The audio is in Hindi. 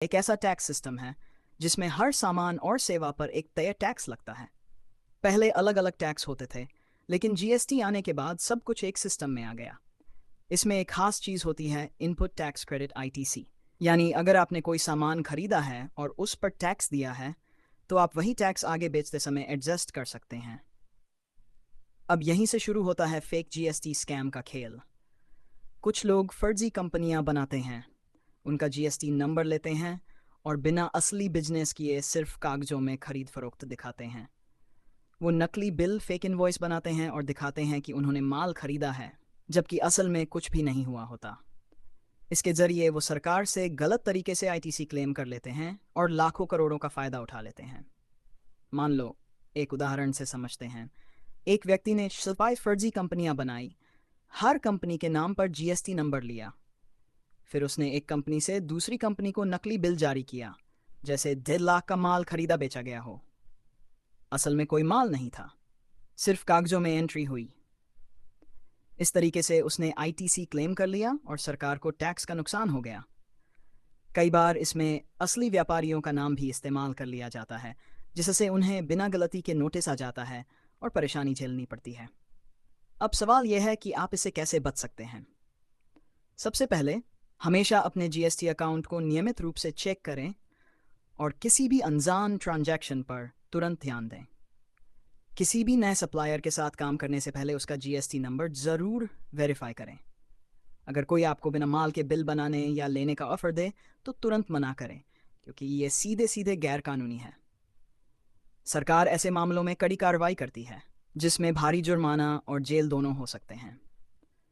एक ऐसा टैक्स सिस्टम है जिसमें हर सामान और सेवा पर एक तय टैक्स लगता है। पहले अलग अलग टैक्स होते थे, लेकिन जीएसटी आने के बाद सब कुछ एक सिस्टम में आ गया। इसमें एक खास चीज़ होती है इनपुट टैक्स क्रेडिट आईटीसी। यानी अगर आपने कोई सामान खरीदा है और उस पर टैक्स दिया है, तो आप वही टैक्स आगे बेचते समय एडजस्ट कर सकते हैं। अब यहीं से शुरू होता है फेक जीएसटी स्कैम का खेल। कुछ लोग फर्जी कंपनियां बनाते हैं, उनका जीएसटी नंबर लेते हैं और बिना असली बिजनेस किए सिर्फ कागजों में खरीद फरोख्त दिखाते हैं। वो नकली बिल, फेक इनवॉइस बनाते हैं और दिखाते हैं कि उन्होंने माल खरीदा है, जबकि असल में कुछ भी नहीं हुआ होता। इसके जरिए वो सरकार से गलत तरीके से आईटीसी क्लेम कर लेते हैं और लाखों करोड़ों का फायदा उठा लेते हैं। मान लो, एक उदाहरण से समझते हैं। एक व्यक्ति ने सिपाही फर्जी कंपनियां बनाई, हर कंपनी के नाम पर जीएसटी नंबर लिया। फिर उसने एक कंपनी से दूसरी कंपनी को नकली बिल जारी किया, जैसे 1.5 लाख का माल खरीदा बेचा गया हो। असल में कोई माल नहीं था, सिर्फ कागजों में एंट्री हुई। इस तरीके से उसने आईटीसी क्लेम कर लिया और सरकार को टैक्स का नुकसान हो गया। कई बार इसमें असली व्यापारियों का नाम भी इस्तेमाल कर लिया जाता है, जिससे उन्हें बिना गलती के नोटिस आ जाता है और परेशानी झेलनी पड़ती है। अब सवाल यह है कि आप इससे कैसे बच सकते हैं। सबसे पहले, हमेशा अपने जीएसटी अकाउंट को नियमित रूप से चेक करें और किसी भी अनजान ट्रांजैक्शन पर तुरंत ध्यान दें। किसी भी नए सप्लायर के साथ काम करने से पहले उसका जीएसटी नंबर ज़रूर वेरीफाई करें। अगर कोई आपको बिना माल के बिल बनाने या लेने का ऑफर दे, तो तुरंत मना करें, क्योंकि ये सीधे सीधे गैर कानूनी है। सरकार ऐसे मामलों में कड़ी कार्रवाई करती है, जिसमें भारी जुर्माना और जेल दोनों हो सकते हैं।